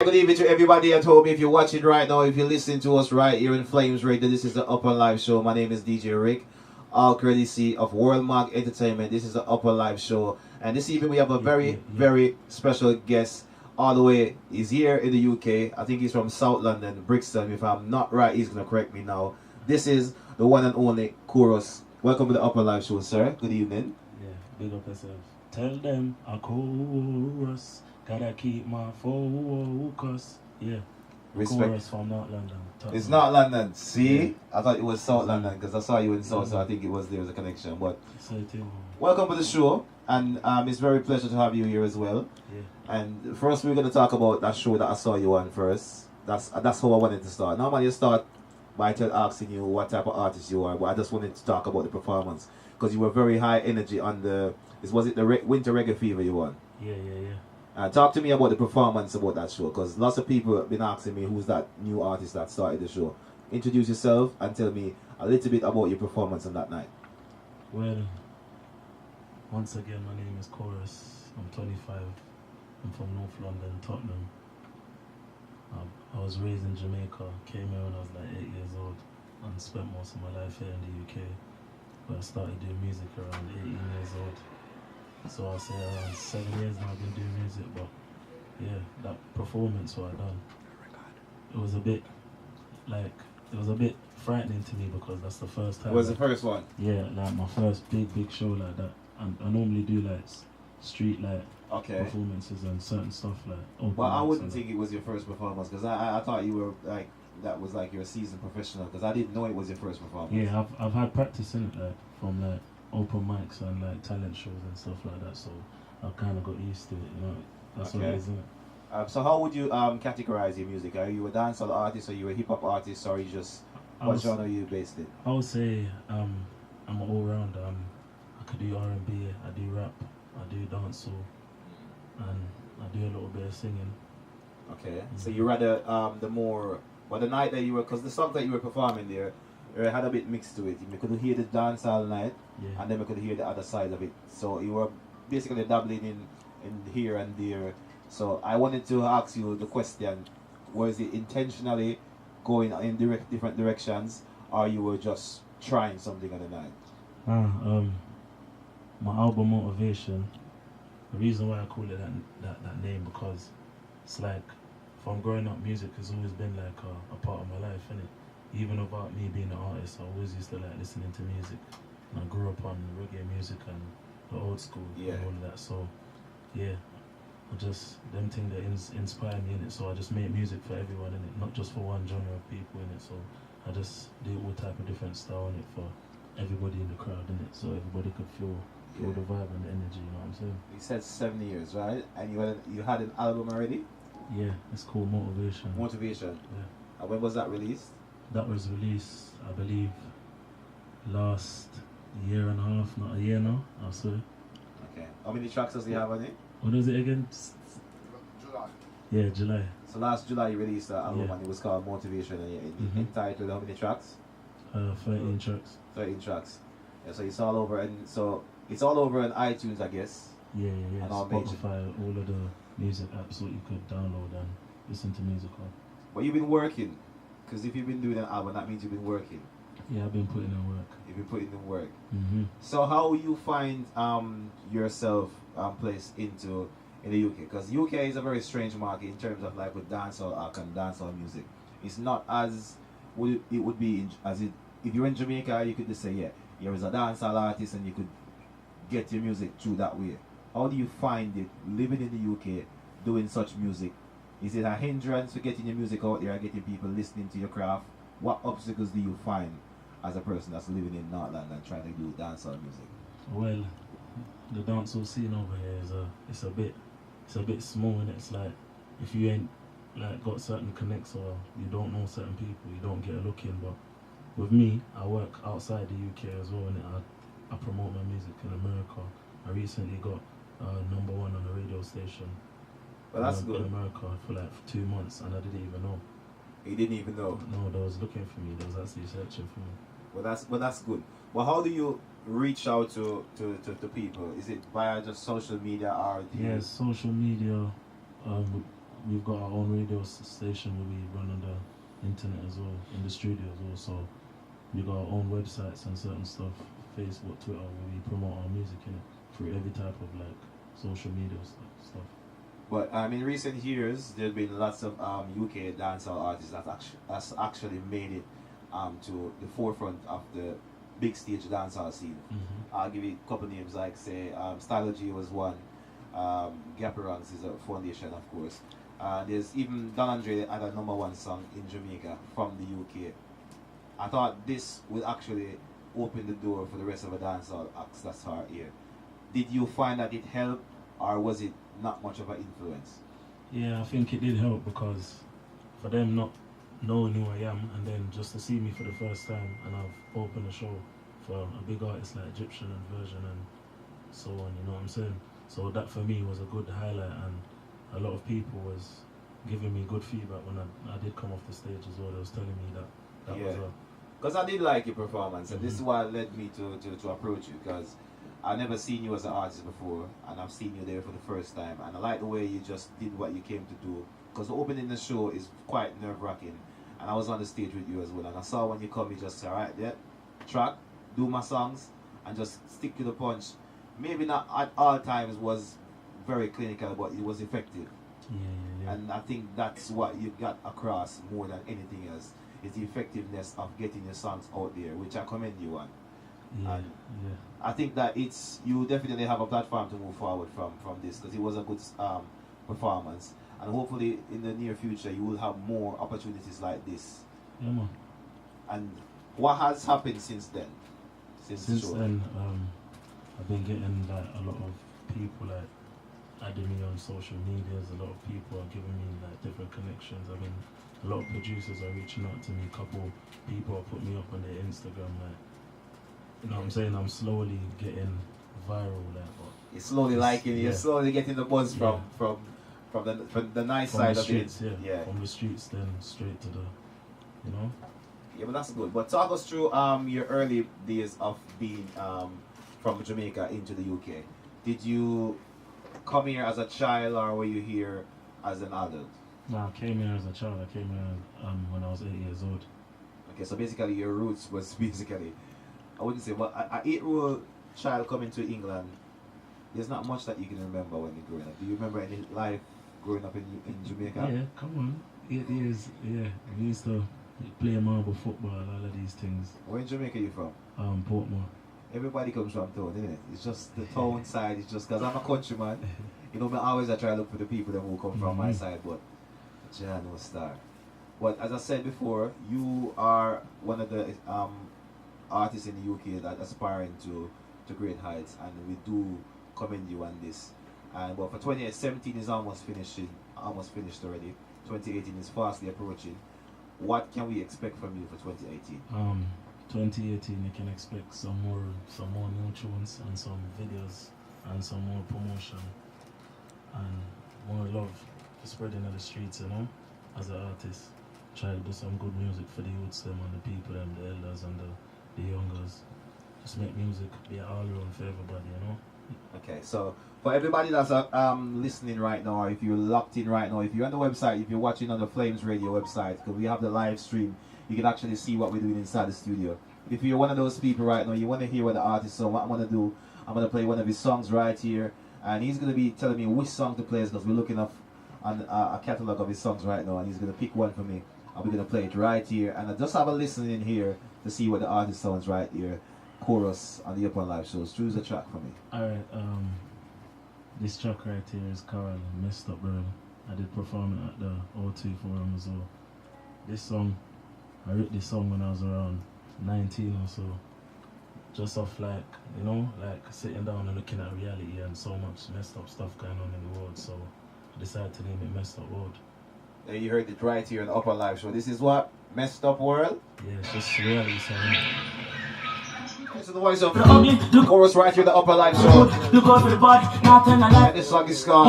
Good evening to everybody at home. If you're watching right now, if you're listening to us right here in Flames Radio, this is the Upnlive show. My name is DJ Rick, all courtesy of Worlmagtv Entertainment. This is the Upnlive show, and this evening we have a very special guest. All the way, he's here in the UK. I think he's from South London, Brixton. If I'm not right, he's gonna correct me now. This is the one and only Chorus. Welcome to the Upnlive show, sir. Good evening. Yeah, big up yourself. Tell them a chorus. Gotta keep my focus. Yeah. Respect. Chorus from North London. It's not London. See? Yeah. I thought it was South London because I saw you in South, so I think it was there was a connection. But welcome to the show, and it's very pleasure to have you here as well. Yeah. And first, we're going to talk about that show that I saw you on first. That's how I wanted to start. Normally, you start by asking you what type of artist you are, but I just wanted to talk about the performance because you were very high energy on the. Was it the Winter Reggae Fever you won? Yeah. Talk to me about the performance about that show, because lots of people have been asking me who's that new artist that started the show. Introduce yourself and tell me a little bit about your performance on that night. Well, once again, my name is Chorus. I'm 25. I'm from North London, Tottenham. I was raised in Jamaica, came here when I was like 8 years old, and spent most of my life here in the UK. But I started doing music around 18 years old. So I'll say around 7 years now I've been doing music, but yeah, that performance what I done, it was a bit frightening to me because that's the first time. What was the first one? Yeah, like my first big show like that. And I normally do like street performances and certain stuff like. But I wouldn't think it was your first performance because I thought you were like that was like your seasoned professional because I didn't know it was your first performance. Yeah, I've had practice in it like from like open mics and like talent shows and stuff like that, so I've kind of got used to it, you know. That's what it is, isn't it? So how would you categorize your music? Are you a dancehall artist, or you a hip hop artist, or you just what genre are you based in? I would say I'm an all rounder. I could do R&B, I do rap, I do dancehall, and I do a little bit of singing. Okay, so you rather the night that you were, because the songs that you were performing there, it had a bit mixed to it. You could hear the dance all night, and then we could hear the other side of it. So you were basically dabbling in here and there. So I wanted to ask you the question: was it intentionally going in different directions, or you were just trying something on the night? My album Motivation. The reason why I call it that name because it's like from growing up, music has always been like a part of my life, innit? Even without me being an artist, I always used to like listening to music. And I grew up on reggae music and the old school and all of that. So, yeah, them things that inspire me in it. So I just make music for everyone in it, not just for one genre of people in it. So I just do all type of different style in it for everybody in the crowd in it, so everybody could feel the vibe and the energy. You know what I'm saying? You said 7 years, right? And you had an album already? Yeah, it's called Motivation. Motivation. Yeah. And when was that released? That was released, I believe, last year and a half, not a year now, I swear. Okay. How many tracks does he have on it? What is it again? July. Yeah, July. So last July you released that album and it was called Motivation, and entitled how many tracks? 13 tracks. 13 tracks. Yeah, so it's all over, and so it's all over on iTunes, I guess. Yeah. And all Spotify, all of the music apps what you could download and listen to music on. But you've been working. Because if you've been doing an album, that means you've been working. Yeah, I've been putting in work. You've been putting in work. So how you find yourself placed in the UK? Because UK is a very strange market in terms of like with dancehall and dancehall music. It's not as it would be if you're in Jamaica, you could just say you're a dancehall artist and you could get your music through that way. How do you find it living in the UK, doing such music? Is it a hindrance for getting your music out there and getting people listening to your craft? What obstacles do you find as a person that's living in North London trying to do dancehall music? Well, the dancehall scene over here is a bit small, and it's like if you ain't like got certain connects or you don't know certain people, you don't get a look in. But with me, I work outside the UK as well, and I promote my music in America. I recently got #1 on a radio station. Well, that's good. In America for like 2 months, and I didn't even know. You didn't even know? No, they was looking for me. They was actually searching for me. Well, that's good. Well, how do you reach out to people? Is it via just social media or? Yeah, social media. we've got our own radio station where we run on the internet as well, in the studio as well. So we got our own websites and certain stuff, Facebook, Twitter, where we promote our music in it through every type of like social media stuff. But in recent years, there's been lots of UK dancehall artists that's actually made it to the forefront of the big stage dancehall scene. I'll give you a couple names like say Stylo G was one, Gaparangs is a foundation of course. There's even Don Andre had a #1 song in Jamaica from the UK. I thought this would actually open the door for the rest of the dancehall acts that's our here. Did you find that it helped, or was it not much of an influence? Yeah, I think it did help because for them not knowing who I am and then just to see me for the first time, and I've opened a show for a big artist like Egyptian and Version and so on, you know what I'm saying? So that for me was a good highlight, and a lot of people was giving me good feedback when I did come off the stage as well. They was telling me that was a... Because I did like your performance, and this is what led me to approach you, because I've never seen you as an artist before, and I've seen you there for the first time, and I like the way you just did what you came to do, because opening the show is quite nerve-wracking, and I was on the stage with you as well, and I saw when you come, you just said, alright, yeah, track, do my songs, and just stick to the punch. Maybe not at all times was very clinical, but it was effective. Yeah. And I think that's what you got across more than anything else, is the effectiveness of getting your songs out there, which I commend you on. And I think that you definitely have a platform to move forward from this, because it was a good performance, and hopefully in the near future you will have more opportunities like this. Yeah, man. And what has happened since then? Since then, I've been getting like a lot of people like adding me on social medias. A lot of people are giving me like different connections. I mean, a lot of producers are reaching out to me. A couple people are putting me up on their Instagram, like, you know what I'm saying? I'm slowly getting viral, like. You're slowly liking it. You're slowly getting the buzz from the nice side the of streets, it. Yeah, from the streets, then straight to the, you know. Yeah, but that's good. But talk us through your early days of being from Jamaica into the UK. Did you come here as a child, or were you here as an adult? No, I came here as a child. I came here when I was 8 years old. Okay, so basically your roots was basically, I wouldn't say, but an 8-year-old child coming to England, there's not much that you can remember when you're growing up. Do you remember any life growing up in Jamaica? Yeah, come on. 8 years, yeah. We used to play marble football, all of these things. Where in Jamaica are you from? Portmore. Everybody comes from town, isn't it? It's just the town side. It's just because I'm a countryman. You know, I try to look for the people that will come from my side, but Jah no star. But as I said before, you are one of the artists in the UK that aspiring to great heights, and we do commend you on this. And but for 2017 is almost finished already. 2018 is fastly approaching. What can we expect from you for 2018? 2018, you can expect some more new tunes and some videos and some more promotion and more love to spread into the streets, you know, as an artist. Try to do some good music for the youths them and the people and the elders and the youngers. Just make music be all around for everybody, you know. Okay, so for everybody that's listening right now, or if you're locked in right now, if you're on the website, if you're watching on the Flames Radio website, because we have the live stream, you can actually see what we're doing inside the studio. If you're one of those people right now, you want to hear what the artist, so what I'm going to do, I'm going to play one of his songs right here, and he's going to be telling me which song to play, because we're looking up on a catalog of his songs right now, and he's going to pick one for me, and we're going to play it right here, and I just have a listen in here to see what the artist sounds right here. Chorus on the Upnlive shows. Choose a track for me. Alright, this track right here is called Messed Up Girl. I did perform it at the O2 Forum as well. This song, I wrote this song when I was around 19 or so. Just off like, you know, like sitting down and looking at reality and so much messed up stuff going on in the world. So I decided to name it Messed Up World. You heard it right here on the Upnlive show. This is what? Messed Up World? Yeah, it's just reality song. This is the voice of the chorus right here, the Upnlive show. And this song is called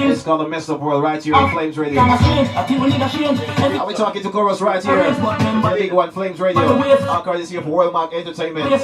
It's called The Messed Up World right here on Flames Radio. Are we talking to chorus right here? The big one, Flames Radio. Our courtesy of Worlmagtv Entertainment.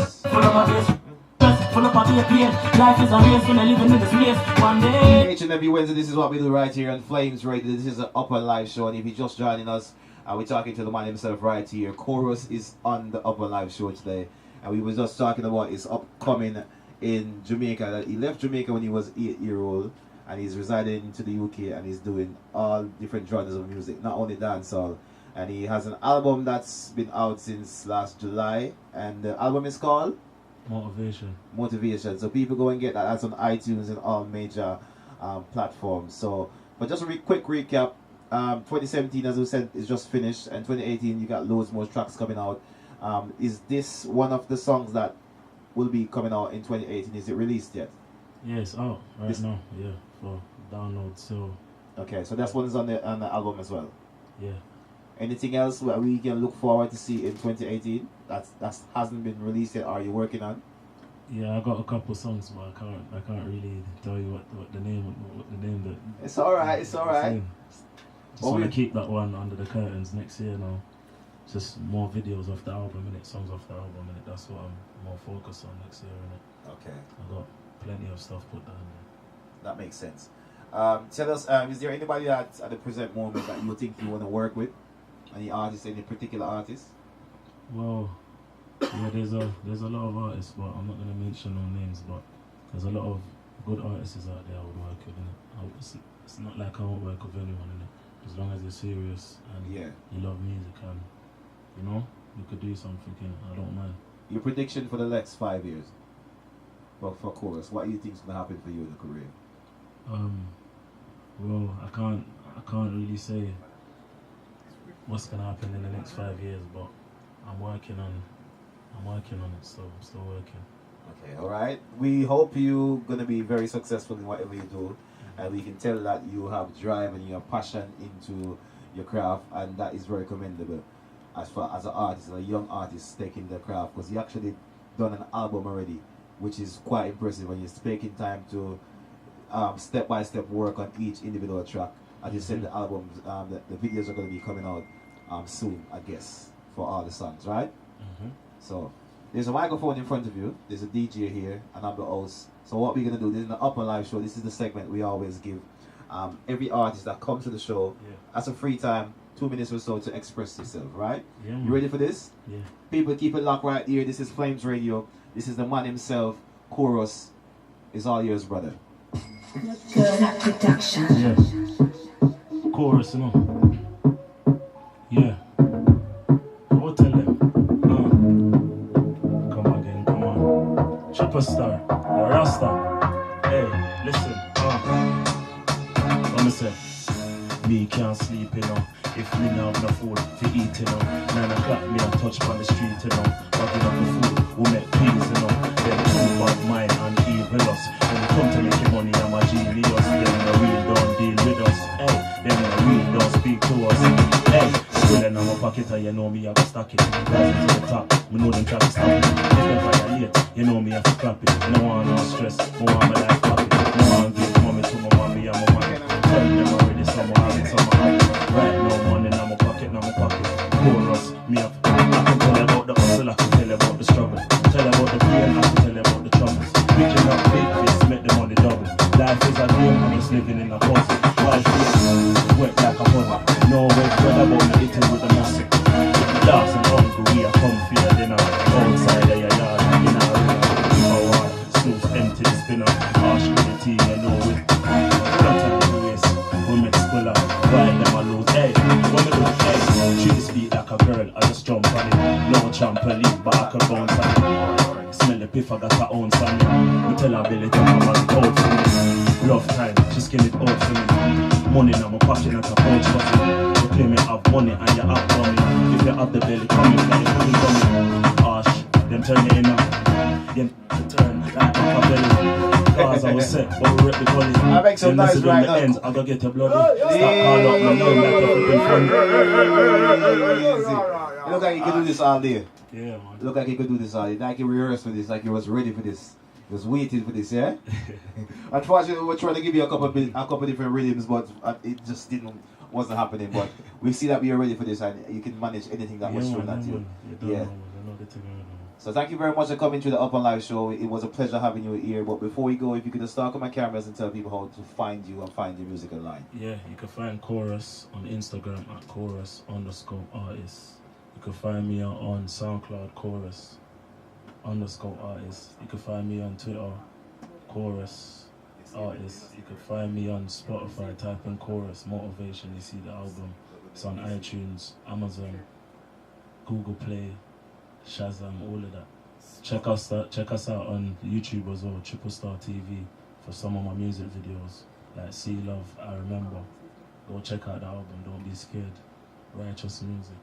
Full up of pain. Life is a race when I live in this race. One day each and every Wednesday, this is what we do right here on Flames Radio. This is an Upnlive show, and if you're just joining us, we're talking to the man himself right here. Chorus is on the Upnlive show today, and we were just talking about his upcoming in Jamaica. That he left Jamaica when he was 8-year-old, and he's residing into the UK, and he's doing all different genres of music, not only dancehall. And he has an album that's been out since last July, and the album is called Motivation. So people go and get that. That's on iTunes and all major platforms. So, but just a quick recap. 2017, as we said, is just finished, and 2018 you got loads more tracks coming out. Is this one of the songs that will be coming out in 2018? Is it released yet? Yes, out right now. Yeah, for download. So. Okay, so that's one is on the album as well. Yeah. Anything else that we can look forward to see in 2018 that hasn't been released yet? Are you working on? Yeah, I got a couple songs, but I can't really tell you what the name that. It's all right. It's all right. Just want to keep that one under the curtains next year now. Just more videos of the album, innit? Songs off the album, innit? That's what I'm more focused on next year, innit? Okay. I got plenty of stuff put down there. That makes sense. Tell us, is there anybody that at the present moment that you think you want to work with? Any artists, any particular artists? Well, yeah, there's a lot of artists, but I'm not gonna mention no names. But there's a lot of good artists out there I would work with. Innit? It's not like I won't work with anyone, innit? As long as you're serious and you love music and you could do something. I don't mind. Your prediction for the next 5 years, for Chorus, what do you think is gonna happen for you in the career? Well, I can't really say what's gonna happen in the next 5 years, but I'm working on it, so I'm still working. Okay, all right. We hope you're gonna be very successful in whatever you do, and we can tell that you have drive and you have passion into your craft, and that is very commendable. As far as an artist, a young artist taking the craft, because you actually done an album already, which is quite impressive when you're taking time to step-by-step work on each individual track. As you said, the albums, the videos are going to be coming out soon, I guess, for all the songs, right? So there's a microphone in front of you, there's a DJ here, and I'm the host. So what we're going to do, this is an Upnlive show. This is the segment we always give every artist that comes to the show as a free time, 2 minutes or so to express yourself, right? Yeah, you ready for this? Yeah. People, keep it locked right here. This is Flames Radio. This is the man himself. Chorus is all yours, brother. Production. Yeah. Chorus, Yeah. Go tell them. Come again, come on. Superstar. Rasta. Hey, listen. Let me say. Me can't sleep, If me not have no food to eat, 9 o'clock me a touch on the street, Packing up the food, who make peace, Them too bad mind and evil us. When it come to making money, I'm a genius. Them the real don't deal with us. Hey, them the real don't speak to us. Hey, still in my pocket, and you know me, I go stack it. Rising to the top, me know them try to stop it. If them violate, you know me, I have to clap it. No one no stress, no one my life clap it. No one give mommy to my mommy and my mommy. Tell them already, some have it, some have it. Right now, money in my pocket, Chorus, me up. I can tell you about the hustle, I can tell you about the struggle. Tell you about the pain, I can tell you about the troubles. Picking up big fish, make the money double. Life is a game, I'm just living in a puzzle. Wild face, wet like a puzzle. No way, spread about me eating with the muscle. If you dance and hungry, we are comfy at dinner. Outside of your yard, in our room. Keep our water, snooze empty, spinner. Harsh with the tea, you know it. Don't tell me the waist, we make squilla. Ride them a lose, hey, what me do, hey. She speak like a girl, I just jump on it. No trampoline, but I can bounce on it. Smell the piff, I got her own son. We tell her Billy to come and out for me. Rough time, she skin it out for me. Money now, my pocket and a pouch for me. You claim you have money and you have money. If you have the belly coming, then you put it coming. Harsh, them turn you in now. Then you turn like a belly. Cause I was set, but we rip the gully. I make some nice right now. Ends, I gotta get a bloody. Start call up my name like a flipping friend. You look like you could do this all day. Yeah, man. You look like you could do this all day. Like you rehearsed for this, like you was ready for this. You was waiting for this, yeah? Unfortunately, we were trying to give you a couple different rhythms, but it just wasn't happening. But we see that we are ready for this, and you can manage anything that was thrown at you. Yeah. So thank you very much for coming to the Upnlive show. It was a pleasure having you here. But before we go, if you could just start on my cameras and tell people how to find you and find your music online. Yeah, you can find Chorus on Instagram at chorus_artist. You can find me on SoundCloud, chorus_artist. You can find me on Twitter, chorus artist. You can find me on Spotify, type in chorus motivation. You see the album. It's on iTunes, Amazon, Google Play, Shazam, all of that. Check us out on YouTube as well, Triple Star TV, for some of my music videos like See Love, I Remember. Go check out the album. Don't be scared. Righteous music.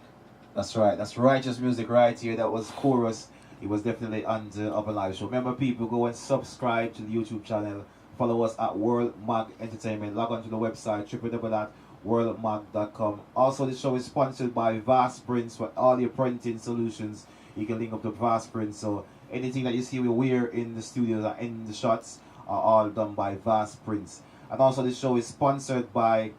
That's right. That's righteous music right here. That was Chorus. It was definitely on the Upnlive show. Remember, people, go and subscribe to the YouTube channel. Follow us at Worlmag Entertainment. Log on to the website www.worlmag.com. Also, the show is sponsored by Vast Prints for all your printing solutions. You can link up to Vast Prints. So anything that you see we wear in the studios and in the shots are all done by Vast Prints. And also, the show is sponsored by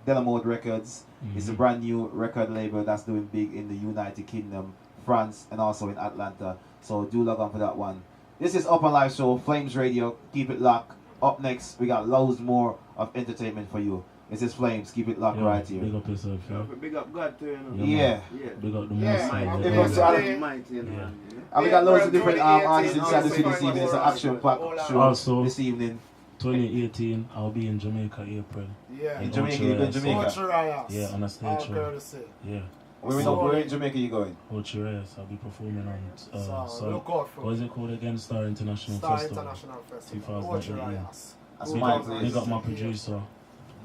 Delamode Records. It's a brand new record label that's doing big in the United Kingdom, France, and also in Atlanta. So do log on for that one. This is Upnlive show, Flames Radio. Keep it locked. Up next, we got loads more of entertainment for you. This is Flames. Keep it locked right here. Big up yourself, yeah. Big up God too, you know. Yeah. Big up the Yeah, most. mighty, And we got loads of different artists inside the studio this evening. It's an action-packed show Also, this evening. 2018, I'll be in Jamaica, April. Yeah. In Jamaica, you go in Jamaica? Yeah, on a stage show. Yeah. Where in Jamaica you going? Ocho Reyes, I'll be performing on look out for what is it called again? Star International Star Festival. International Festival. 2018. That's Big my up, place. big up my producer,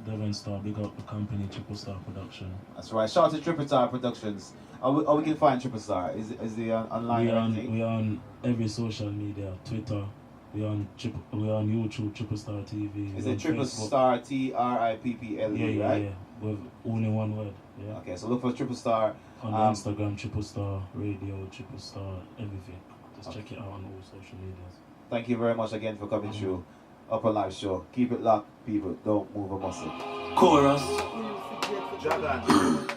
Devon Star. Big up the company, Triple Star Production. That's right. Shout out to Triple Star Productions. We can find Triple Star. Is the online or anything? We on every social media, Twitter. We on YouTube, Triple Star TV. Is we it on Triple Facebook. Star TRIPPLE, right? Yeah. With only one word. Yeah. Okay, so look for Triple Star. On Instagram, Triple Star Radio, Triple Star everything. Just check it out on all social medias. Thank you very much again for coming through Upnlive show. Keep it locked, people. Don't move a muscle. Chorus. Jagan.